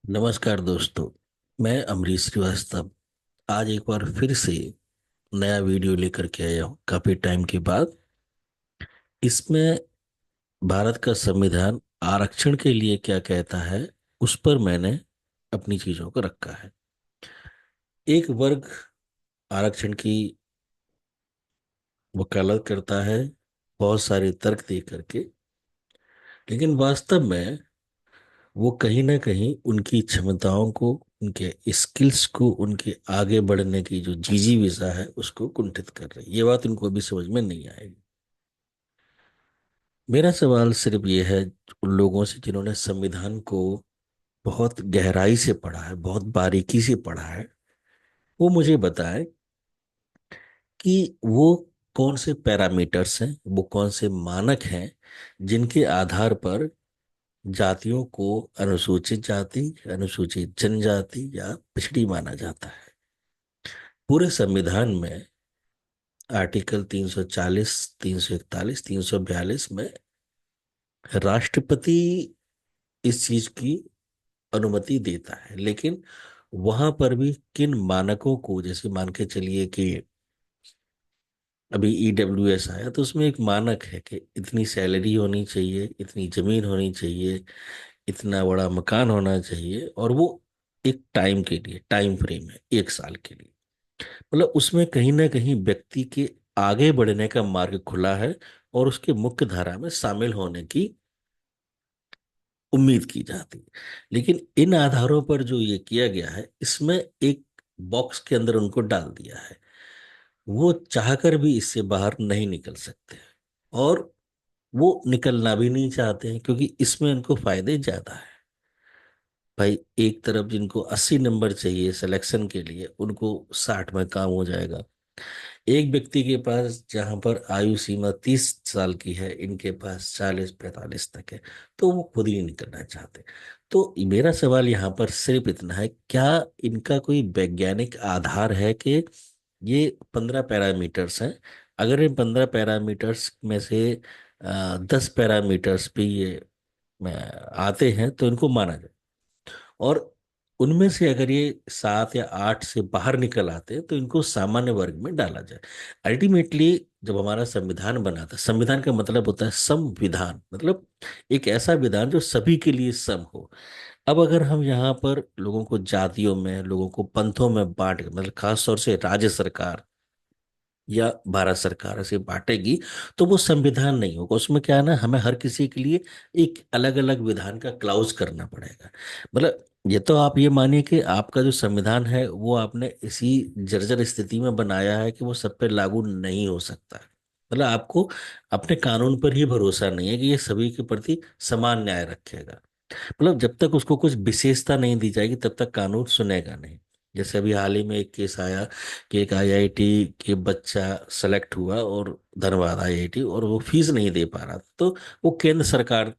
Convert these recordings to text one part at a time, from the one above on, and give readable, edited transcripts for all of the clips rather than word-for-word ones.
नमस्कार दोस्तों। मैं अमरीश श्रीवास्तव आज एक बार फिर से नया वीडियो लेकर के आया हूँ काफी टाइम के बाद। इसमें भारत का संविधान आरक्षण के लिए क्या कहता है उस पर मैंने अपनी चीजों को रखा है। एक वर्ग आरक्षण की वकालत करता है बहुत सारे तर्क दे करके, लेकिन वास्तव में वो कहीं ना कहीं उनकी क्षमताओं को, उनके स्किल्स को, उनके आगे बढ़ने की जो जिजीविसा है उसको कुंठित कर रही है। ये बात उनको अभी समझ में नहीं आएगी। मेरा सवाल सिर्फ ये है उन लोगों से जिन्होंने संविधान को बहुत गहराई से पढ़ा है, बहुत बारीकी से पढ़ा है, वो मुझे बताएं कि वो कौन से पैरामीटर्स हैं, वो कौन से मानक हैं जिनके आधार पर जातियों को अनुसूचित जाति, अनुसूचित जनजाति या पिछड़ी माना जाता है। पूरे संविधान में आर्टिकल 340, 341, 342 में राष्ट्रपति इस चीज की अनुमति देता है, लेकिन वहां पर भी किन मानकों को, जैसे मान के चलिए कि अभी ईडब्ल्यूएस आया तो उसमें एक मानक है कि इतनी सैलरी होनी चाहिए, इतनी जमीन होनी चाहिए, इतना बड़ा मकान होना चाहिए, और वो एक टाइम के लिए, टाइम फ्रेम है 1 साल के लिए। मतलब उसमें कहीं ना कहीं व्यक्ति के आगे बढ़ने का मार्ग खुला है और उसके मुख्य धारा में शामिल होने की उम्मीद की जाती है। लेकिन इन आधारों पर जो ये किया गया है, इसमें एक बॉक्स के अंदर उनको डाल दिया है। वो चाहकर भी इससे बाहर नहीं निकल सकते और वो निकलना भी नहीं चाहते हैं, क्योंकि इसमें इनको फायदे ज्यादा है। भाई, एक तरफ जिनको 80 नंबर चाहिए सिलेक्शन के लिए, उनको 60 में काम हो जाएगा। एक व्यक्ति के पास जहां पर आयु सीमा 30 साल की है, इनके पास 40-45 तक है, तो वो खुद ही नहीं निकलना चाहते। तो मेरा सवाल यहाँ पर सिर्फ इतना है, क्या इनका कोई वैज्ञानिक आधार है कि ये 15 पैरामीटर्स हैं, अगर इन 15 पैरामीटर्स में से 10 पैरामीटर्स भी ये आते हैं तो इनको माना जाए, और उनमें से अगर ये 7 या 8 से बाहर निकल आते हैं तो इनको सामान्य वर्ग में डाला जाए। अल्टीमेटली जब हमारा संविधान बना था, संविधान का मतलब होता है संविधान, मतलब एक ऐसा विधान जो सभी के लिए सम हो। अब अगर हम यहाँ पर लोगों को जातियों में, लोगों को पंथों में बांट, मतलब खास तौर से राज्य सरकार या भारत सरकार ऐसे बांटेगी, तो वो संविधान नहीं होगा। उसमें क्या है ना, हमें हर किसी के लिए एक अलग अलग विधान का क्लाउज करना पड़ेगा। मतलब ये तो आप ये मानिए कि आपका जो संविधान है वो आपने इसी जर्जर स्थिति में बनाया है कि वो सब पे लागू नहीं हो सकता है। मतलब आपको अपने कानून पर ही भरोसा नहीं है कि ये सभी के प्रति समान न्याय रखेगा। मतलब जब तक उसको कुछ विशेषता नहीं दी जाएगी तब तक कानून सुनेगा नहीं। जैसे अभी हाल ही में एक केस आया कि एक आईआईटी के बच्चा सेलेक्ट हुआ, और धनबाद आईआईटी, और वो फीस नहीं दे पा रहा था, तो वो केंद्र सरकार,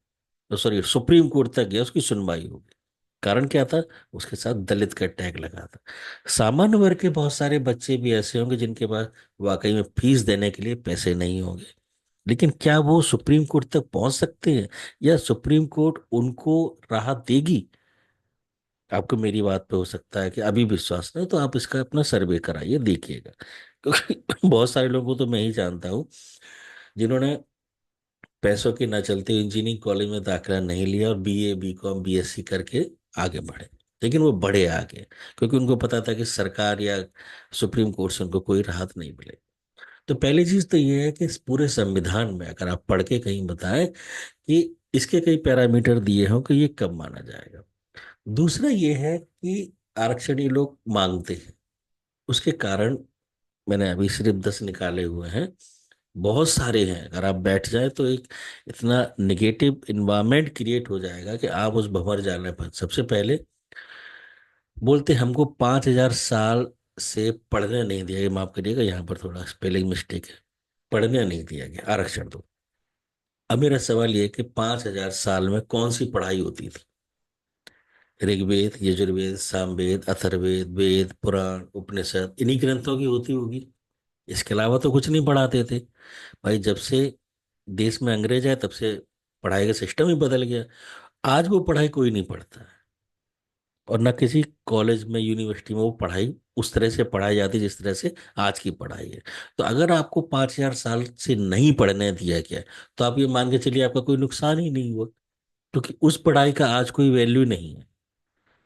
सॉरी, सुप्रीम कोर्ट तक गया, उसकी सुनवाई हो गई। कारण क्या था? उसके साथ दलित का टैग लगा था। सामान्य वर्ग के बहुत सारे बच्चे भी ऐसे होंगे जिनके पास वाकई में फीस देने के लिए पैसे नहीं होंगे, लेकिन क्या वो सुप्रीम कोर्ट तक पहुंच सकते हैं, या सुप्रीम कोर्ट उनको राहत देगी? आपको मेरी बात पे हो सकता है कि अभी विश्वास नहीं, तो आप इसका अपना सर्वे कराइए, देखिएगा। क्योंकि बहुत सारे लोगों को तो मैं ही जानता हूँ जिन्होंने पैसों के न चलते इंजीनियरिंग कॉलेज में दाखिला नहीं लिया और बीए, बीकॉम, बीएससी करके आगे बढ़े, लेकिन वो बढ़े आगे, क्योंकि उनको पता था कि सरकार या सुप्रीम कोर्ट से उनको कोई राहत नहीं मिले। तो पहली चीज तो ये है कि इस पूरे संविधान में अगर आप पढ़ के कहीं बताएं कि इसके कई पैरामीटर दिए हों कि ये कब माना जाएगा। दूसरा ये है कि आरक्षण ये लोग मांगते हैं, उसके कारण मैंने अभी सिर्फ 10 निकाले हुए हैं, बहुत सारे हैं। अगर आप बैठ जाए तो एक इतना निगेटिव इन्वायरमेंट क्रिएट हो जाएगा कि आप उस भंवर जाल में फंस। सबसे पहले बोलते हमको 5,000 साल से पढ़ने नहीं दिया गया, माफ करिएगा यहाँ पर थोड़ा स्पेलिंग मिस्टेक है, पढ़ने नहीं दिया गया आरक्षण तो। अब मेरा सवाल ये है कि 5,000 साल में कौन सी पढ़ाई होती थी? ऋग्वेद, यजुर्वेद, सामवेद, अथर्ववेद, वेद, पुराण, उपनिषद, इन्हीं ग्रंथों की होती होगी। इसके अलावा तो कुछ नहीं पढ़ाते थे। भाई, जब से देश में अंग्रेज आए तब से पढ़ाई का सिस्टम ही बदल गया। आज वो पढ़ाई कोई नहीं पढ़ता है। और ना किसी कॉलेज में यूनिवर्सिटी में वो पढ़ाई उस तरह से पढ़ाई जाती जिस तरह से आज की पढ़ाई है। तो अगर आपको 5,000 साल से नहीं पढ़ने दिया गया है, तो आप ये मान के चलिए आपका कोई नुकसान ही नहीं हुआ, क्योंकि उस पढ़ाई का आज कोई वैल्यू नहीं है।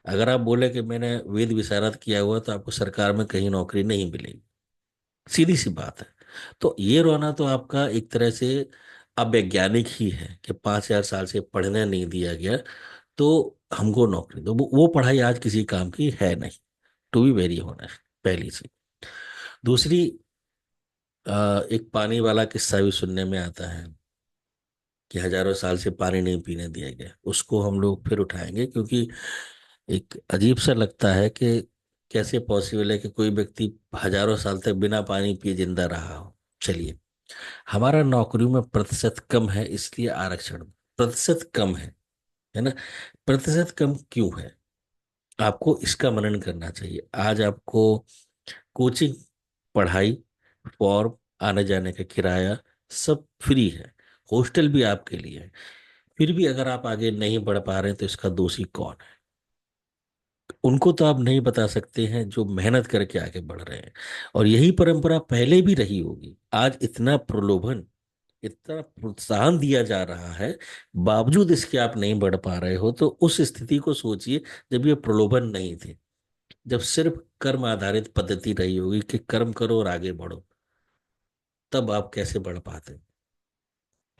अगर आप बोले कि मैंने वेद विशारद किया हुआ तो आपको सरकार में कहीं नौकरी नहीं मिलेगी, सीधी सी बात है। तो ये रोना तो आपका एक तरह से अवैज्ञानिक ही है कि 5,000 साल से पढ़ने नहीं दिया गया तो हमको नौकरी दो। वो पढ़ाई आज किसी काम की है नहीं, टू बी वेरी ऑनेस्ट, पहली चीज। दूसरी, एक पानी वाला किस्सा भी सुनने में आता है कि हजारों साल से पानी नहीं पीने दिया गया, उसको हम लोग फिर उठाएंगे, क्योंकि एक अजीब सा लगता है कि कैसे पॉसिबल है कि कोई व्यक्ति हजारों साल तक बिना पानी पिए जिंदा रहा हो। चलिए, हमारा नौकरियों में प्रतिशत कम है इसलिए आरक्षण, प्रतिशत कम है ना। प्रतिशत कम क्यों है, आपको इसका मनन करना चाहिए। आज आपको कोचिंग, पढ़ाई, फॉर्म, आने जाने का किराया सब फ्री है, हॉस्टल भी आपके लिए है। फिर भी अगर आप आगे नहीं बढ़ पा रहे हैं तो इसका दोषी कौन है? उनको तो आप नहीं बता सकते हैं जो मेहनत करके आगे बढ़ रहे हैं। और यही परंपरा पहले भी रही होगी। आज इतना प्रलोभन, इतना प्रोत्साहन दिया जा रहा है, बावजूद इसके आप नहीं बढ़ पा रहे हो, तो उस स्थिति को सोचिए जब ये प्रलोभन नहीं थे, जब सिर्फ कर्म आधारित पद्धति रही होगी कि कर्म करो और आगे बढ़ो, तब आप कैसे बढ़ पाते।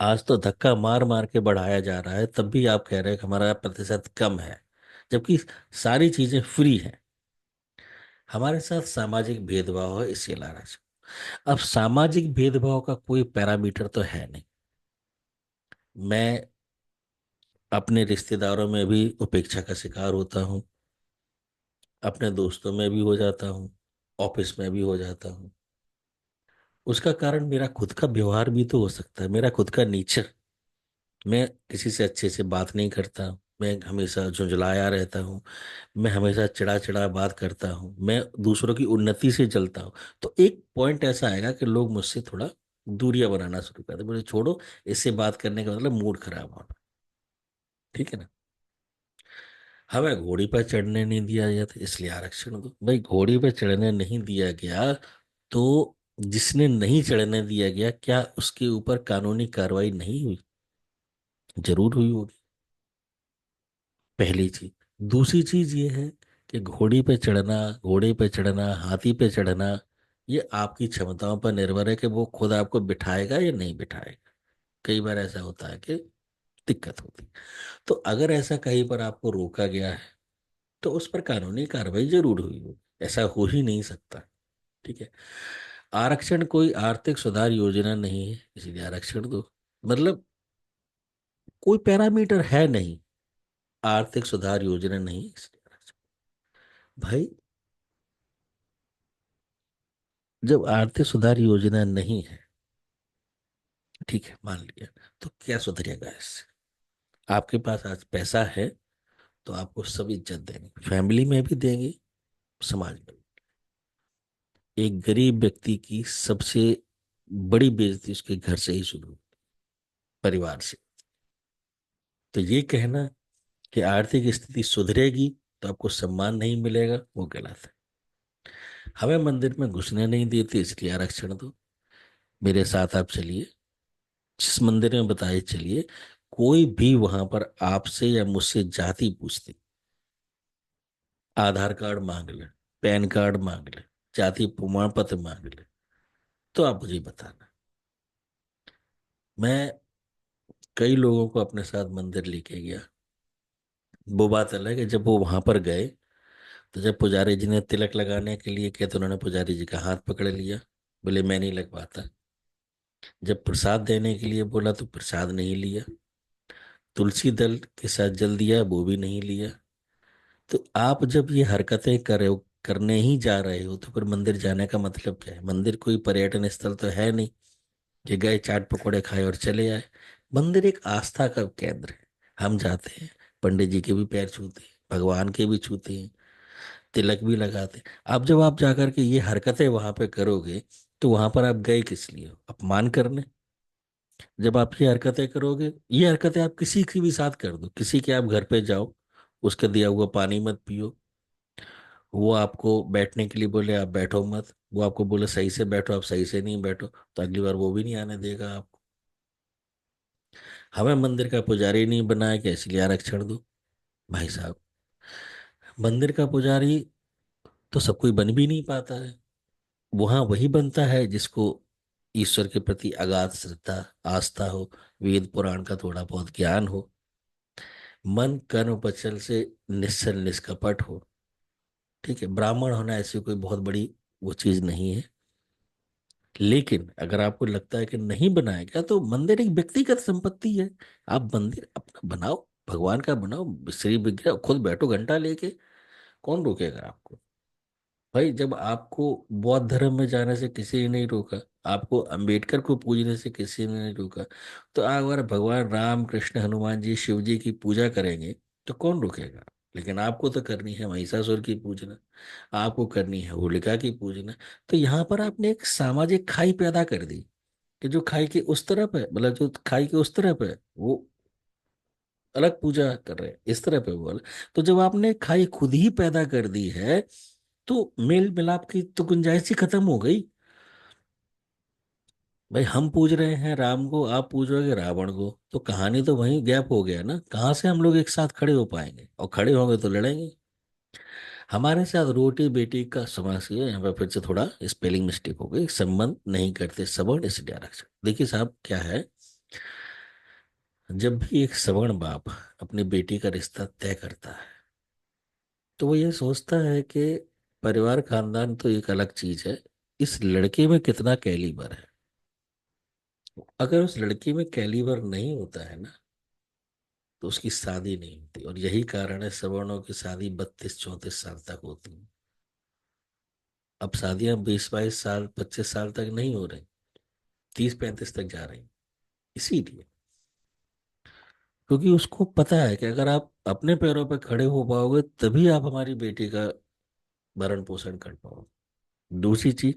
आज तो धक्का मार मार के बढ़ाया जा रहा है, तब भी आप कह रहे हैं कि हमारा प्रतिशत कम है, जबकि सारी चीजें फ्री हैं। हमारे साथ सामाजिक भेदभाव है, इससे नाराज। अब सामाजिक भेदभाव का कोई पैरामीटर तो है नहीं। मैं अपने रिश्तेदारों में भी उपेक्षा का शिकार होता हूँ, अपने दोस्तों में भी हो जाता हूँ, ऑफिस में भी हो जाता हूँ। उसका कारण मेरा खुद का व्यवहार भी तो हो सकता है, मेरा खुद का नेचर। मैं किसी से अच्छे से बात नहीं करता, मैं हमेशा झुंझलाया रहता हूँ, मैं हमेशा चिड़ा चिड़ा बात करता हूँ, मैं दूसरों की उन्नति से जलता हूँ। तो एक पॉइंट ऐसा आएगा कि लोग मुझसे थोड़ा दूरियां बनाना शुरू कर दे, बोले छोड़ो, इससे बात करने का मतलब मूड खराब होना। ठीक है ना। हमें घोड़ी पर चढ़ने नहीं दिया गया था इसलिए आरक्षण दो। भाई, घोड़ी पर चढ़ने नहीं दिया गया तो जिसने नहीं चढ़ने दिया गया, क्या उसके ऊपर कानूनी कार्रवाई नहीं हुई? जरूर हुई होगी, पहली चीज। दूसरी चीज ये है कि घोड़ी पे चढ़ना, घोड़े पे चढ़ना, हाथी पे चढ़ना, ये आपकी क्षमताओं पर निर्भर है कि वो खुद आपको बिठाएगा या नहीं बिठाएगा। कई बार ऐसा होता है कि दिक्कत होती है। तो अगर ऐसा कहीं पर आपको रोका गया है तो उस पर कानूनी कार्रवाई जरूर हुई हो, ऐसा हो ही नहीं सकता। ठीक है। आरक्षण कोई आर्थिक सुधार योजना नहीं है इसीलिए आरक्षण दो, मतलब कोई पैरामीटर है नहीं, आर्थिक सुधार योजना नहीं है इसलिए आरक्षण। भाई, जब आर्थिक सुधार योजना नहीं है, ठीक है मान लिया, तो क्या सुधरेगा इससे? आपके पास आज पैसा है तो आपको सब इज्जत देंगे, फैमिली में भी देंगे, समाज में भी। एक गरीब व्यक्ति की सबसे बड़ी बेइज्जती उसके घर से ही शुरू होती, परिवार से। तो ये कहना कि आर्थिक स्थिति सुधरेगी तो आपको सम्मान नहीं मिलेगा, वो गलत है। हमें मंदिर में घुसने नहीं देते इसलिए आरक्षण दो। मेरे साथ आप चलिए, जिस मंदिर में बताए चलिए, कोई भी वहां पर आपसे या मुझसे जाति पूछती, आधार कार्ड मांग ले, पैन कार्ड मांग ले, जाति प्रमाण पत्र मांग ले, तो आप मुझे बताना। मैं कई लोगों को अपने साथ मंदिर लेके गया। वो बात अलग है, जब वो वहां पर गए तो जब पुजारी जी ने तिलक लगाने के लिए किया तो उन्होंने पुजारी जी का हाथ पकड़ लिया, बोले मैं नहीं लगवाता। जब प्रसाद देने के लिए बोला तो प्रसाद नहीं लिया, तुलसी दल के साथ जल दिया, वो भी नहीं लिया। तो आप जब ये हरकतें करने ही जा रहे हो तो फिर मंदिर जाने का मतलब क्या है? मंदिर कोई पर्यटन स्थल तो है नहीं कि गए चाट पकौड़े खाए और चले आए। मंदिर एक आस्था का केंद्र है। हम जाते हैं, पंडित जी के भी पैर छूते हैं, भगवान के भी छूते हैं, तिलक भी लगाते हैं। अब जब आप जाकर के ये हरकतें वहां पे करोगे तो वहां पर आप गए किस लिए? अपमान करने। जब आप ये हरकतें करोगे, ये हरकतें आप किसी के भी साथ कर दो, किसी के आप घर पे जाओ, उसका दिया हुआ पानी मत पियो, वो आपको बैठने के लिए बोले आप बैठो मत, वो आपको बोले सही से बैठो आप सही से नहीं बैठो, तो अगली बार वो भी नहीं आने देगा आपको। हमें मंदिर का पुजारी नहीं बनाया कि इसलिए आरक्षण दो। भाई साहब, मंदिर का पुजारी तो सब कोई बन भी नहीं पाता है। वहां वही बनता है जिसको ईश्वर के प्रति अगाध श्रद्धा, आस्था हो, वेद पुराण का थोड़ा बहुत ज्ञान हो, मन कर्म वचन से निश्चल निष्कपट हो। ठीक है, ब्राह्मण होना ऐसी कोई बहुत बड़ी वो चीज नहीं है। लेकिन अगर आपको लगता है कि नहीं बनाया गया, तो मंदिर एक व्यक्तिगत संपत्ति है। आप मंदिर अपना बनाओ, भगवान का बनाओ, श्री विग्रह खुद बैठो घंटा लेके, कौन रोकेगा आपको। भाई जब आपको बौद्ध धर्म में जाने से किसी ने नहीं रोका, आपको अंबेडकर को पूजने से किसी ने नहीं रोका, तो अगर भगवान राम कृष्ण हनुमान जी शिव जी की पूजा करेंगे तो कौन रोकेगा। लेकिन आपको तो करनी है महिषासुर की पूजना, आपको करनी है होलिका की पूजना। तो यहाँ पर आपने एक सामाजिक खाई पैदा कर दी कि जो खाई के उस तरफ है, मतलब जो खाई के उस तरफ है वो अलग पूजा कर रहे हैं, इस तरफ है वो अलग। तो जब आपने खाई खुद ही पैदा कर दी है, तो मेल मिलाप की तो गुंजाइश ही खत्म हो गई। भाई हम पूज रहे हैं राम को, आप पूज रहे हो रावण को, तो कहानी तो वहीं गैप हो गया ना, कहाँ से हम लोग एक साथ खड़े हो पाएंगे, और खड़े होंगे तो लड़ेंगे। हमारे साथ रोटी बेटी का समास, ये यहाँ पे फिर से थोड़ा स्पेलिंग मिस्टेक हो गई, संबंध नहीं करते सवर्ण इसलिए आरक्षण। देखिए साहब क्या है, जब भी एक सवर्ण बाप अपनी बेटी का रिश्ता तय करता है, तो वो ये सोचता है कि परिवार खानदान तो एक अलग चीज है, इस लड़के में कितना कैलिबर है। अगर उस लड़की में कैलिबर नहीं होता है ना, तो उसकी शादी नहीं होती। और यही कारण है सवर्णों की शादी 32-34 साल तक होती है। अब शादियां 20-22 साल 25 साल तक नहीं हो रही, 30-35 तक जा रही। इसीलिए, क्योंकि उसको पता है कि अगर आप अपने पैरों पर खड़े हो पाओगे तभी आप हमारी बेटी का भरण पोषण कर पाओगे। दूसरी चीज,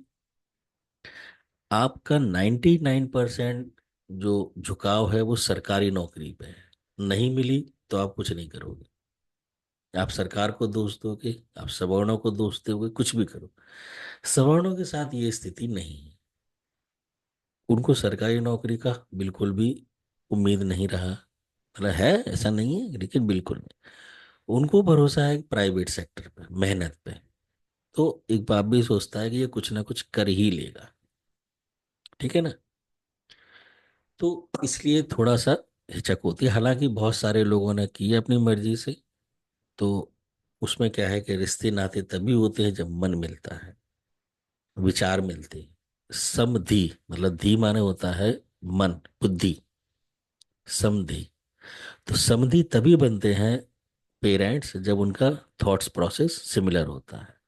आपका 99% जो झुकाव है वो सरकारी नौकरी पे है। नहीं मिली तो आप कुछ नहीं करोगे, आप सरकार को दोष दोगे, आप सवर्णों को दोष दोगे, कुछ भी करो। सवर्णों के साथ ये स्थिति नहीं है, उनको सरकारी नौकरी का बिल्कुल भी उम्मीद नहीं रहा। मतलब है, ऐसा नहीं है, लेकिन बिल्कुल नहीं। उनको भरोसा है प्राइवेट सेक्टर पे, मेहनत पे। तो एक बाप भी सोचता है कि ये कुछ ना कुछ कर ही लेगा। ठीक है ना। तो इसलिए थोड़ा सा हिचक होती है, हालांकि बहुत सारे लोगों ने की है अपनी मर्जी से। तो उसमें क्या है कि रिश्ते नाते तभी होते हैं जब मन मिलता है, विचार मिलते हैं। समधि, मतलब धी माने होता है मन, बुद्धि, समधि। तो समधि तभी बनते हैं पेरेंट्स जब उनका थॉट्स प्रोसेस सिमिलर होता है।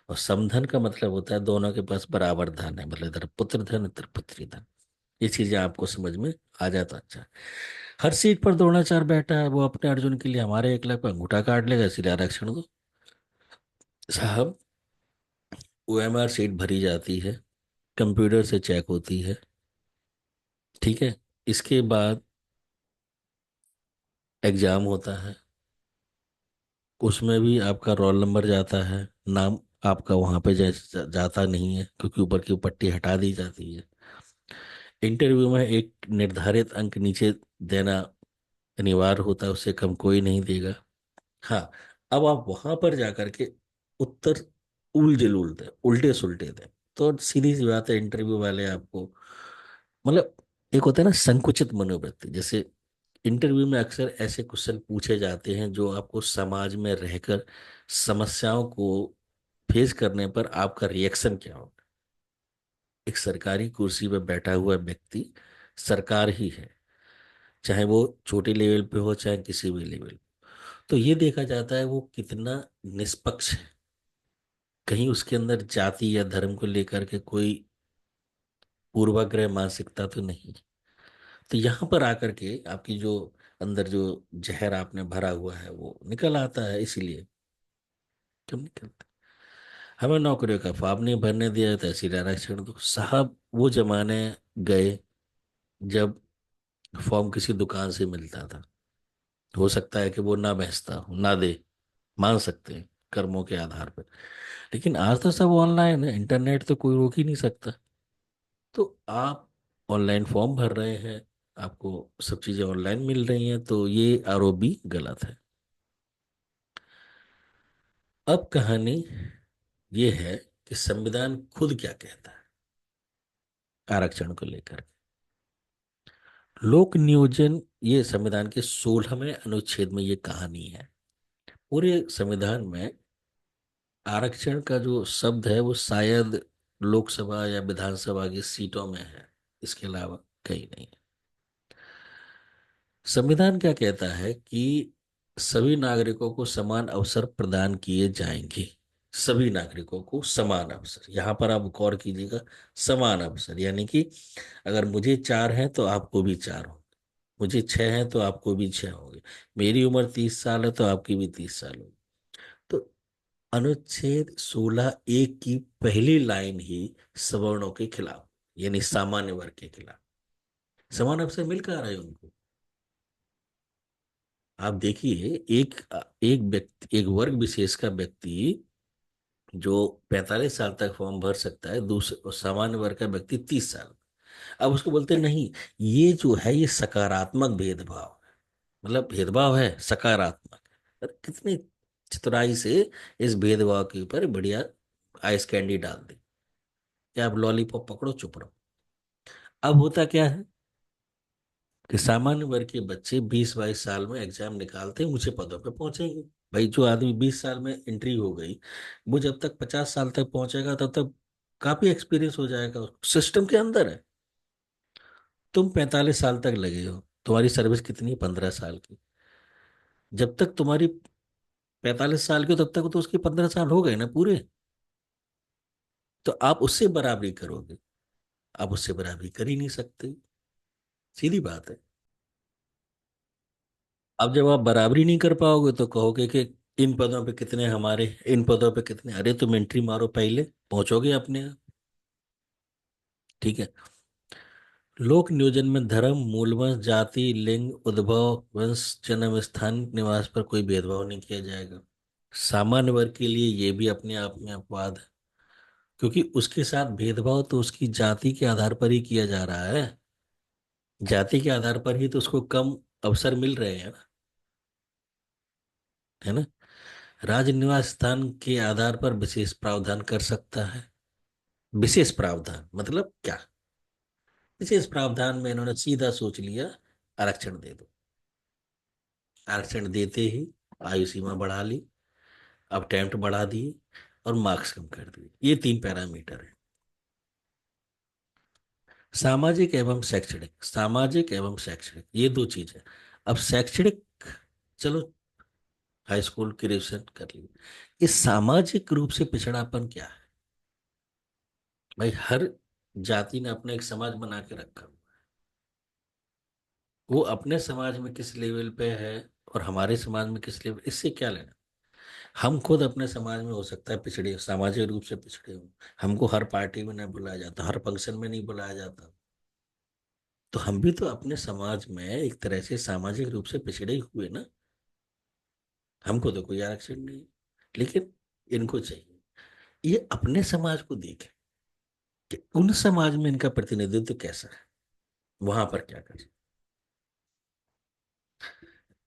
और समधन का मतलब होता है दोनों के पास बराबर धन है, मतलब इधर पुत्र धन इधर पुत्री धन। ये चीजें आपको समझ में आ जाता। अच्छा, हर सीट पर द्रोणाचार्य बैठा है, वो अपने अर्जुन के लिए हमारे 1 लाख पे अंगूठा काट लेगा, इसलिए आरक्षण दो। साहब, ओएमआर सीट भरी जाती है, कंप्यूटर से चेक होती है। ठीक है, इसके बाद एग्जाम होता है, उसमें भी आपका रोल नंबर जाता है, नाम आपका वहां पे जाता नहीं है, क्योंकि ऊपर की पट्टी हटा दी जाती है। इंटरव्यू में एक निर्धारित अंक नीचे देना अनिवार्य होता है, उससे कम कोई नहीं देगा। हाँ, अब आप वहां पर जाकर के उत्तर उलझे उलटे उल्टे सुलटे दें, तो सीधी सी बात है, इंटरव्यू वाले आपको, मतलब एक होता है ना संकुचित मनोवृत्ति, जैसे इंटरव्यू में अक्सर ऐसे क्वेश्चन पूछे जाते हैं जो आपको समाज में रहकर समस्याओं को फेस करने पर आपका रिएक्शन क्या होगा। एक सरकारी कुर्सी पर बैठा हुआ व्यक्ति सरकार ही है, चाहे वो छोटे लेवल पे हो चाहे किसी भी लेवल पे। तो ये देखा जाता है वो कितना निष्पक्ष है, कहीं उसके अंदर जाति या धर्म को लेकर के कोई पूर्वाग्रह मानसिकता तो नहीं। तो यहाँ पर आकर के आपकी जो अंदर जो जहर आपने भरा हुआ है वो निकल आता है। इसीलिए क्यों निकलता, हमें नौकरियों का फॉर्म नहीं भरने दिया, तहसील आरक्षण दो। साहब वो जमाने गए जब फॉर्म किसी दुकान से मिलता था, हो सकता है कि वो ना बेचता हो ना दे, मान सकते हैं कर्मों के आधार पर। लेकिन आज तो सब ऑनलाइन है, इंटरनेट तो कोई रोक ही नहीं सकता। तो आप ऑनलाइन फॉर्म भर रहे हैं, आपको सब चीजें ऑनलाइन मिल रही हैं, तो ये आरोप भी गलत है। अब कहानी ये है कि संविधान खुद क्या कहता है आरक्षण को लेकर। लोक नियोजन, ये संविधान के 16वें अनुच्छेद में ये कहानी है। पूरे संविधान में आरक्षण का जो शब्द है वो शायद लोकसभा या विधानसभा की सीटों में है, इसके अलावा कहीं नहीं है। संविधान क्या कहता है कि सभी नागरिकों को समान अवसर प्रदान किए जाएंगे। सभी नागरिकों को समान अवसर, यहां पर आप गौर कीजिएगा, समान अवसर यानी कि अगर मुझे 4 हैं तो आपको भी 4 होंगे, मुझे 6 हैं तो आपको भी 6 होंगे, मेरी उम्र 30 साल है तो आपकी भी 30 साल होगी। तो अनुच्छेद 16(1) की पहली लाइन ही सवर्णों के खिलाफ, यानी सामान्य वर्ग के खिलाफ। समान अवसर मिल कहाँ रहे उनको? आप देखिए, एक एक व्यक्ति, एक वर्ग विशेष का व्यक्ति जो 45 साल तक फॉर्म भर सकता है, दूसरे और सामान्य वर्ग का व्यक्ति 30 साल। अब उसको बोलते हैं, नहीं, ये जो है ये सकारात्मक भेदभाव है। मतलब भेदभाव है सकारात्मक। अरे कितनी चतुराई से इस भेदभाव के ऊपर बढ़िया आइस कैंडी डाल दी कि आप लॉलीपॉप पकड़ो चुप रहो। अब होता क्या है कि सामान्य वर्ग के बच्चे 20-22 साल में एग्जाम निकालते हैं, ऊंचे पदों पे पहुंचेंगे। भाई जो आदमी 20 साल में एंट्री हो गई, वो जब तक 50 साल तक पहुंचेगा तब तक काफी एक्सपीरियंस हो जाएगा, सिस्टम के अंदर है। तुम 45 साल तक लगे हो, तुम्हारी सर्विस कितनी है? 15 साल की। जब तक तुम्हारी 45 साल की हो तब तक तो उसके 15 साल हो गए ना पूरे। तो आप उससे बराबरी करोगे? आप उससे बराबरी कर ही नहीं सकते, सीधी बात है। अब जब आप बराबरी नहीं कर पाओगे तो कहोगे कि इन पदों पे कितने हमारे, इन पदों पे कितने, अरे तुम एंट्री मारो पहले, पहुंचोगे अपने आप। ठीक है। लोक नियोजन में धर्म, मूलवंश, जाति, लिंग, उद्भव, वंश, जन्म स्थान, निवास पर कोई भेदभाव नहीं किया जाएगा। सामान्य वर्ग के लिए ये भी अपने आप में अपवाद है, क्योंकि उसके साथ भेदभाव तो उसकी जाति के आधार पर ही किया जा रहा है। जाति के आधार पर ही तो उसको कम अवसर मिल रहे हैं ना, है ना। राज्य निवास स्थान के आधार पर विशेष प्रावधान कर सकता है। विशेष प्रावधान मतलब क्या? विशेष प्रावधान में इन्होंने सीधा सोच लिया, आरक्षण दे दो। आरक्षण देते ही आयु सीमा बढ़ा ली, अब टेम्प्ट बढ़ा दिए, और मार्क्स कम कर दिए। ये 3 पैरामीटर है। सामाजिक एवं शैक्षणिक, सामाजिक एवं शैक्षणिक ये दो चीज है। अब शैक्षणिक, चलो हाई स्कूल ग्रेजुएशन कर ली। इस सामाजिक रूप से पिछड़ापन क्या है? भाई हर जाति ने अपना एक समाज बना के रखा, वो अपने समाज में किस लेवल पे है और हमारे समाज में किस लेवल, इससे क्या लेना। हम खुद अपने समाज में हो सकता है पिछड़े, सामाजिक रूप से पिछड़े हो, हमको हर पार्टी में नहीं बुलाया जाता, हर फंक्शन में नहीं बुलाया जाता, तो हम भी तो अपने समाज में एक तरह से सामाजिक रूप से पिछड़े ही हुए ना। हमको तो कोई आरक्षण नहीं, लेकिन इनको चाहिए। ये अपने समाज को देखें कि उन समाज में इनका प्रतिनिधित्व कैसा है, वहां पर क्या कर।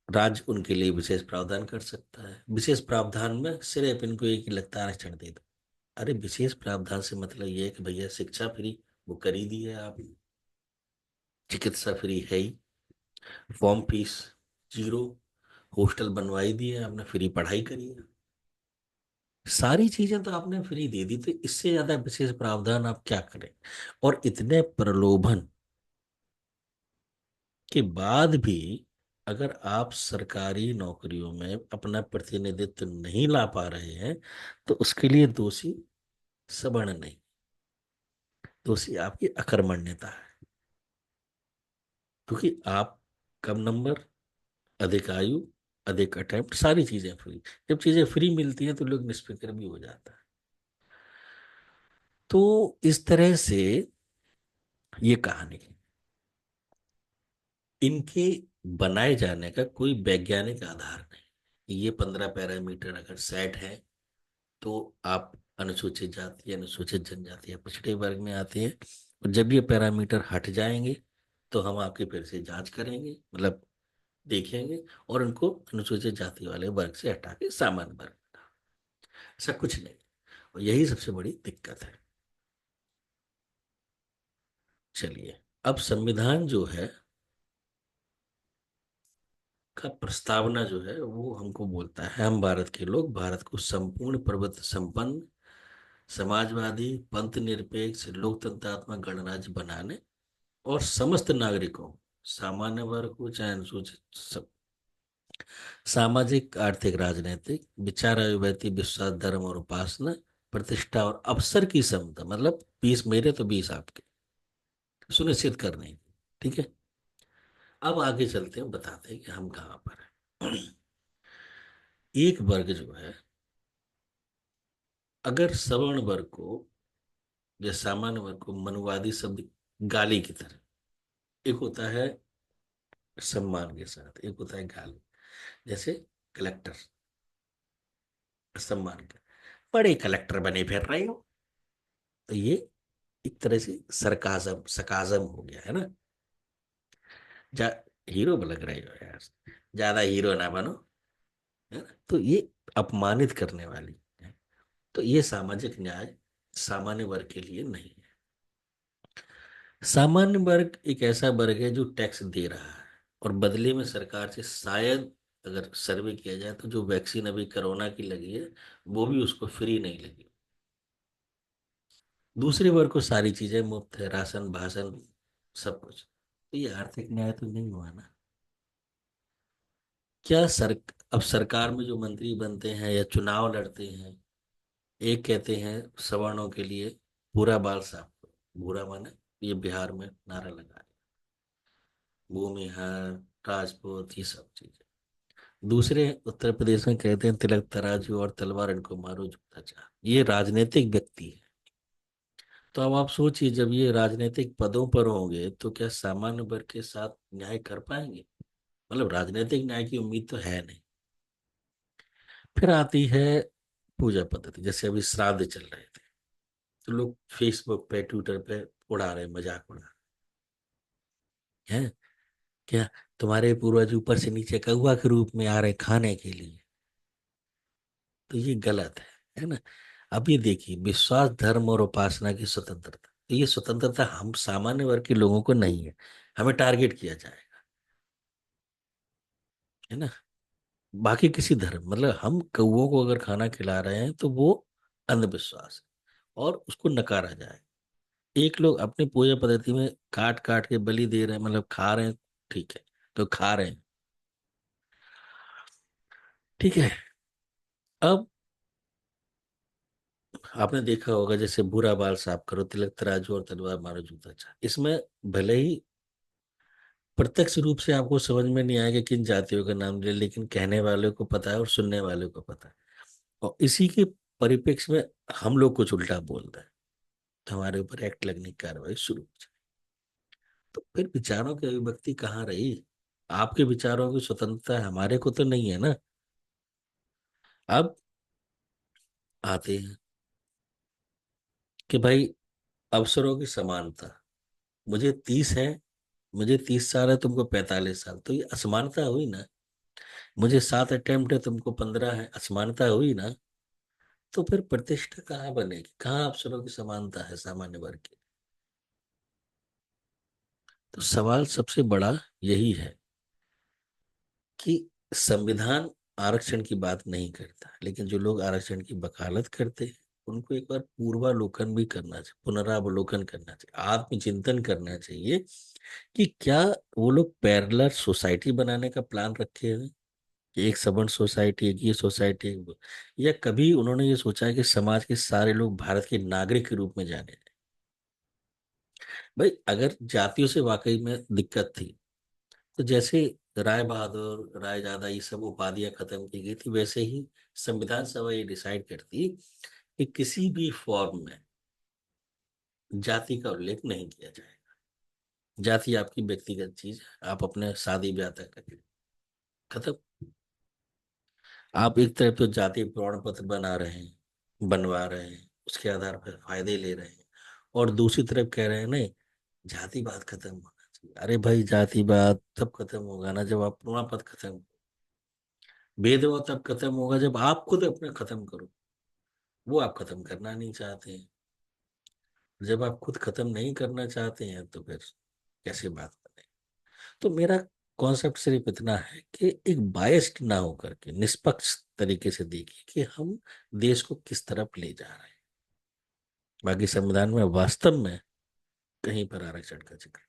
राज्य उनके लिए विशेष प्रावधान कर सकता है, विशेष प्रावधान में सिर्फ इनको एक ही लगता है, आरक्षण दे दो। अरे विशेष प्रावधान से मतलब ये है कि भैया शिक्षा फ्री, वो कर ही दी है आप, चिकित्सा फ्री है ही, फॉर्म फीस जीरो, हॉस्टल बनवाई दी है आपने, फ्री पढ़ाई करी है, सारी चीजें तो आपने फ्री दे दी, तो इससे ज्यादा विशेष प्रावधान आप क्या करें? और इतने प्रलोभन के बाद भी अगर आप सरकारी नौकरियों में अपना प्रतिनिधित्व नहीं ला पा रहे हैं, तो उसके लिए दोषी सवर्ण नहीं, दोषी आपकी अकर्मण्यता है। क्योंकि आप कम नंबर, अधिक आयु, अधिक अटेम्प्ट, सारी चीजें फ्री। जब चीजें फ्री मिलती हैं तो लोग निष्फिक्र भी हो जाता है। तो इस तरह से ये कहानी है। इनके बनाए जाने का कोई वैज्ञानिक आधार नहीं। ये 15 पैरामीटर अगर सेट है तो आप अनुसूचित जाति, अनुसूचित जनजाति या पिछड़े वर्ग में आते हैं। और जब ये पैरामीटर हट जाएंगे तो हम आपकी फिर से जांच करेंगे, मतलब देखेंगे, और उनको अनुसूचित जाति वाले वर्ग से हटा के सामान्य वर्ग। ऐसा कुछ नहीं। और यही सबसे बड़ी दिक्कत है। चलिए, अब संविधान जो है का प्रस्तावना जो है वो हमको बोलता है, हम भारत के लोग भारत को संपूर्ण प्रभुत्व संपन्न समाजवादी पंथ निरपेक्ष लोकतंत्रात्मक गणराज्य बनाने और समस्त नागरिकों, सामान्य वर्ग को चाहे अनुसूचित, सब, सामाजिक आर्थिक राजनीतिक विचार अभिव्यक्ति विश्वास धर्म और उपासना प्रतिष्ठा और अवसर की समता, मतलब 20 मेरे तो 20 आपके, सुनिश्चित करने की। ठीक है। अब आगे चलते हैं, बताते हैं कि हम कहाँ पर हैं। एक वर्ग जो है, अगर सवर्ण वर्ग को या सामान्य वर्ग को मनुवादी शब्द गाली की तरह, एक होता है सम्मान के साथ, एक होता है गाली। जैसे कलेक्टर, सम्मान का, बड़े कलेक्टर बने फिर रहे हो, तो ये एक तरह से सरकाजम सकाजम हो गया है ना। जा हीरो लग रहे हो यार, ज्यादा हीरो ना बनो, है ना। तो ये अपमानित करने वाली है। तो ये सामाजिक न्याय सामान्य वर्ग के लिए नहीं है। सामान्य वर्ग एक ऐसा वर्ग है जो टैक्स दे रहा है, और बदले में सरकार से शायद, अगर सर्वे किया जाए तो जो वैक्सीन अभी कोरोना की लगी है वो भी उसको फ्री नहीं लगी। दूसरे वर्ग को सारी चीजें मुफ्त है, राशन भाषण सब कुछ। तो ये आर्थिक न्याय तो नहीं हुआ ना। क्या सर, अब सरकार में जो मंत्री बनते हैं या चुनाव लड़ते हैं, एक कहते हैं सवर्णों के लिए भूरा बाल साफ करो, भूरा माने ये बिहार में नारा लगा है, भूमिहार राजपूत ये सब चीजें। दूसरे उत्तर प्रदेश में कहते हैं तिलक तराजू और तलवार इनको मारो जूता चाह, ये राजनीतिक व्यक्ति है। तो अब आप सोचिए, जब ये राजनीतिक पदों पर होंगे तो क्या सामान्य वर्ग के साथ न्याय कर पाएंगे? मतलब राजनीतिक न्याय की उम्मीद तो है नहीं। फिर आती है पूजा पद्धति, जैसे अभी श्राद्ध चल रहे थे तो लोग फेसबुक पे ट्विटर पे उड़ा रहे, मजाक उड़ा रहे हैं, क्या तुम्हारे पूर्वज ऊपर से नीचे कौवा के रूप में आ रहे खाने के लिए? तो ये गलत है ना। अब ये देखिए, विश्वास धर्म और उपासना की स्वतंत्रता, तो ये स्वतंत्रता हम सामान्य वर्ग के लोगों को नहीं है, हमें टारगेट किया जाएगा, है ना। बाकी किसी धर्म, मतलब हम कौओं को अगर खाना खिला रहे हैं तो वो अंधविश्वास है और उसको नकारा जाए। एक लोग अपनी पूजा पद्धति में काट काट के बलि दे रहे हैं, मतलब खा रहे हैं, ठीक है, तो खा रहे हैं, ठीक है। अब आपने देखा होगा, जैसे बुरा बाल साफ करो, तिलक तराजू और तलवार मारो जूता चाह, इसमें भले ही प्रत्यक्ष रूप से आपको समझ में नहीं आएगा किन जातियों का नाम ले, लेकिन कहने वाले को पता है और सुनने वाले को पता है। और इसी के परिप्रेक्ष्य में हम लोग कुछ उल्टा बोल रहे हैं तो हमारे ऊपर एक्ट लगने की कार्रवाई शुरू हो जाए। तो फिर विचारों की अभिव्यक्ति कहाँ रही? आपके विचारों की स्वतंत्रता है, हमारे को तो नहीं है ना। अब आते हैं कि भाई अवसरों की समानता, मुझे 30 है, मुझे 30 साल है, तुमको 45 साल, तो ये असमानता हुई ना। मुझे 7 अटेम्प्ट है, तुमको 15 है, असमानता हुई ना। तो फिर प्रतिष्ठा कहाँ बनेगी, कहाँ अवसरों की समानता है सामान्य वर्ग की? तो सवाल सबसे बड़ा यही है कि संविधान आरक्षण की बात नहीं करता, लेकिन जो लोग आरक्षण की वकालत करते हैं उनको एक बार पूर्वालोकन भी करना चाहिए, पुनरावलोकन करना चाहिए, आत्मचिंतन करना चाहिए कि क्या वो लोग पैरेलल सोसाइटी बनाने का प्लान रखे हैं, कि एक सवर्ण सोसाइटी, एक ये सोसाइटी, या कभी उन्होंने ये सोचा है कि समाज के सारे लोग भारत के नागरिक के रूप में जाने जाएं? भाई अगर जातियों से वाकई में दिक्कत थी तो जैसे राय बहादुर रायजादा ये सब उपाधियां खत्म की गई थी, वैसे ही संविधान सभा ये डिसाइड करती कि किसी भी फॉर्म में जाति का उल्लेख नहीं किया जाएगा। जाति आपकी व्यक्तिगत चीज है, आप अपने शादी ब्याह तक करिए, खत्म। आप एक तरफ तो जाति प्रमाण पत्र बना रहे हैं, बनवा रहे हैं, उसके आधार पर फायदे ले रहे हैं, और दूसरी तरफ कह रहे हैं नहीं, जातिवाद खत्म होना चाहिए। अरे भाई, जातिवाद तब खत्म होगा ना जब आप प्रमाण पत्र खत्म, भेदभाव तब खत्म होगा जब आप खुद अपने खत्म करो। वो आप खत्म करना नहीं चाहते हैं। जब आप खुद खत्म नहीं करना चाहते हैं तो फिर कैसे बात करें। तो मेरा कॉन्सेप्ट सिर्फ इतना है कि एक बायस्ड ना होकर के निष्पक्ष तरीके से देखिए कि हम देश को किस तरफ ले जा रहे हैं। बाकी संविधान में वास्तव में कहीं पर आरक्षण का जिक्र